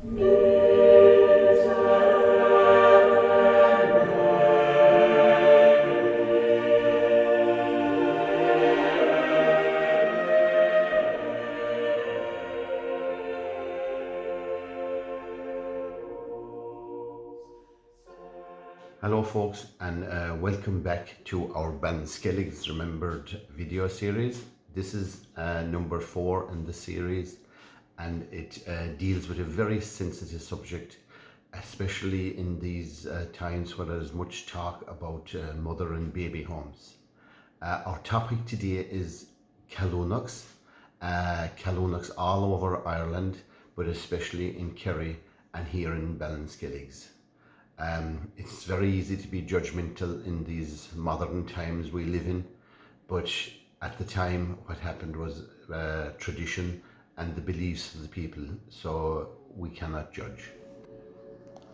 Hello folks, and welcome back to our Skellig's Remembered video series. This is number 4 in the series, and it deals with a very sensitive subject, especially in these times where there's much talk about mother and baby homes. Our topic today is Ceallunachs. Ceallunachs all over Ireland, but especially in Kerry and here in Ballinskelligs. It's very easy to be judgmental in these modern times we live in, but at the time what happened was tradition and the beliefs of the people, so we cannot judge.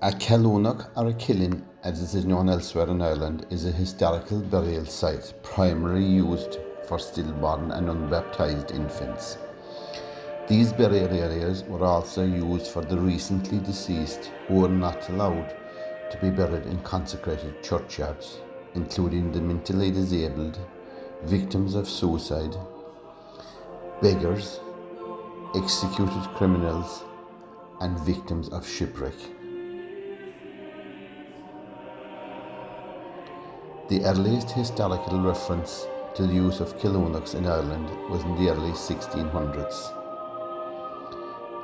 A Ceallunach, or a Killin as it is known elsewhere in Ireland, is a historical burial site primarily used for stillborn and unbaptized infants. These burial areas were also used for the recently deceased who were not allowed to be buried in consecrated churchyards, including the mentally disabled, victims of suicide, beggars, executed criminals, and victims of shipwreck. The earliest historical reference to the use of Ceallunachs in Ireland was in the early 1600s.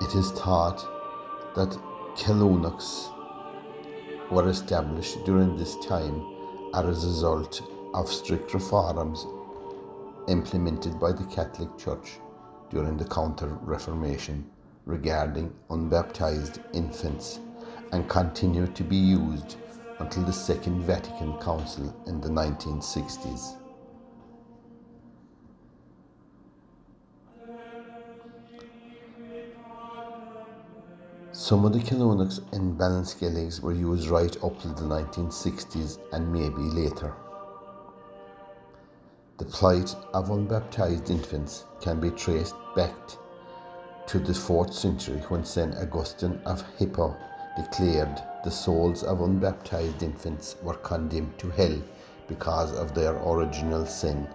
It is thought that Ceallunachs were established during this time as a result of strict reforms implemented by the Catholic Church during the Counter-Reformation regarding unbaptized infants, and continued to be used until the Second Vatican Council in the 1960s. Some of the Ceallunachs in Ballinskelligs were used right up to the 1960s and maybe later. The plight of unbaptized infants can be traced back to the 4th century, when St. Augustine of Hippo declared the souls of unbaptized infants were condemned to hell because of their original sin.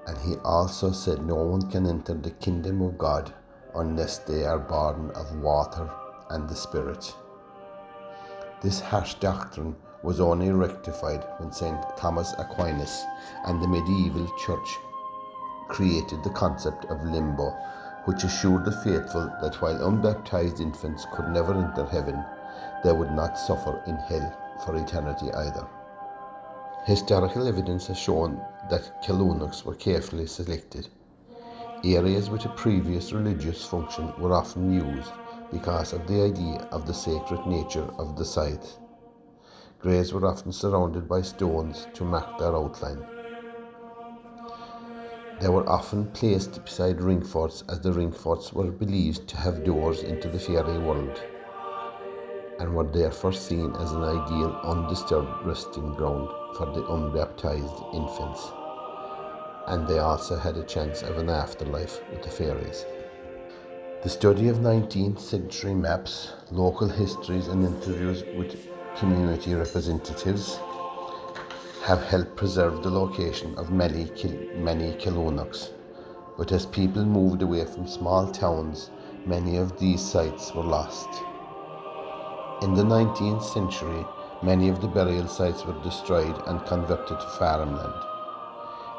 And he also said no one can enter the kingdom of God unless they are born of water and the Spirit. This harsh doctrine was only rectified when St. Thomas Aquinas and the medieval church created the concept of limbo, which assured the faithful that while unbaptized infants could never enter heaven, they would not suffer in hell for eternity either. Historical evidence has shown that Ceallunachs were carefully selected. Areas with a previous religious function were often used because of the idea of the sacred nature of the site. Graves were often surrounded by stones to mark their outline. They were often placed beside ring forts, as the ring forts were believed to have doors into the fairy world, and were therefore seen as an ideal undisturbed resting ground for the unbaptized infants. And they also had a chance of an afterlife with the fairies. The study of 19th century maps, local histories, and interviews with community representatives have helped preserve the location of many Ceallunachs. But as people moved away from small towns, many of these sites were lost. In the 19th century, many of the burial sites were destroyed and converted to farmland.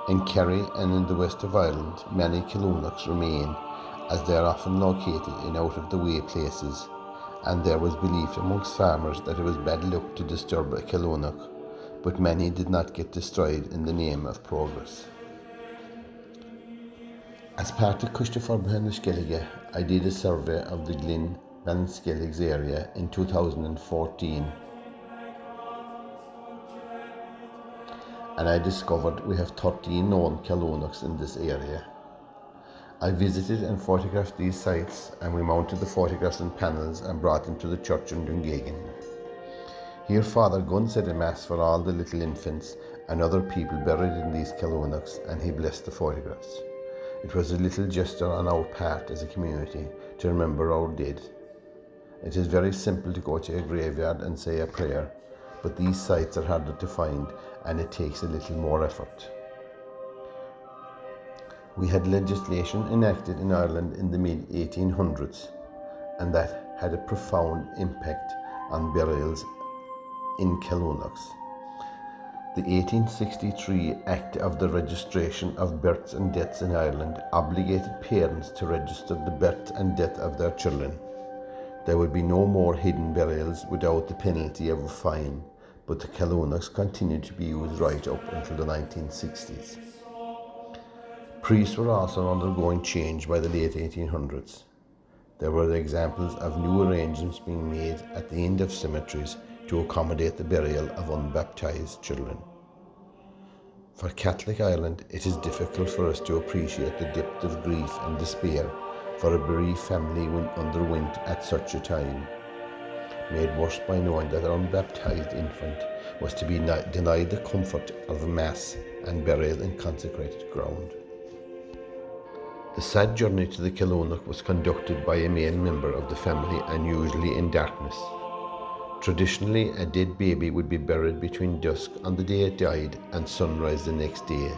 In Kerry and in the west of Ireland, many Ceallunachs remain, as they are often located in out-of-the-way places, and there was belief amongst farmers that it was bad luck to disturb a Ceallunach, but many did not get destroyed in the name of progress. As part of Cuiste Forbartha na Skellige, I did a survey of the Glynn Ballinskelligs area in 2014, and I discovered we have 13 known Ceallunachs in this area. I visited and photographed these sites, and we mounted the photographs on panels and brought them to the church in Dungagan. Here Father Gunn said a mass for all the little infants and other people buried in these Ceallunachs, and he blessed the photographs. It was a little gesture on our part as a community to remember our dead, It is very simple to go to a graveyard and say a prayer, but these sites are harder to find and it takes a little more effort. We had legislation enacted in Ireland in the mid-1800s, and that had a profound impact on burials in Ceallunachs. The 1863 Act of the Registration of Births and Deaths in Ireland obligated parents to register the birth and death of their children. There would be no more hidden burials without the penalty of a fine, but the Ceallunachs continued to be used right up until the 1960s. Priests were also undergoing change by the late 1800s. There were examples of new arrangements being made at the end of cemeteries to accommodate the burial of unbaptized children. For Catholic Ireland, it is difficult for us to appreciate the depth of grief and despair for a bereaved family underwent at such a time, made worse by knowing that an unbaptized infant was to be denied the comfort of a mass and burial in consecrated ground. The sad journey to the Ceallunach was conducted by a male member of the family and usually in darkness. Traditionally, a dead baby would be buried between dusk on the day it died and sunrise the next day,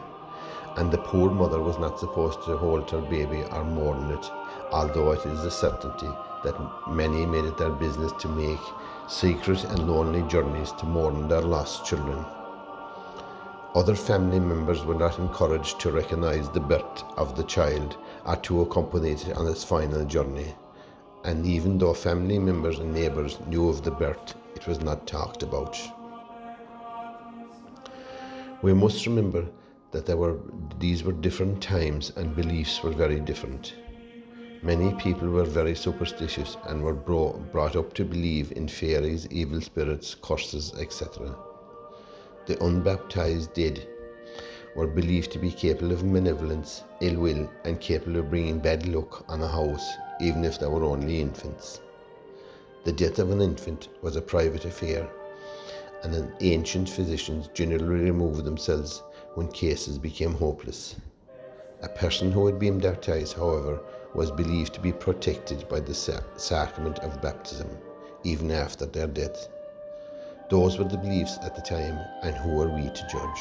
and the poor mother was not supposed to hold her baby or mourn it, although it is a certainty that many made it their business to make secret and lonely journeys to mourn their lost children. Other family members were not encouraged to recognize the birth of the child or to accompany it on its final journey. And even though family members and neighbours knew of the birth, it was not talked about. We must remember that these were different times and beliefs were very different. Many people were very superstitious and were brought up to believe in fairies, evil spirits, curses, etc. The unbaptized dead were believed to be capable of malevolence, ill will, and capable of bringing bad luck on a house, even if they were only infants. The death of an infant was a private affair, and ancient physicians generally removed themselves when cases became hopeless. A person who had been baptized, however, was believed to be protected by the sacrament of baptism, even after their death. Those were the beliefs at the time, and who are we to judge?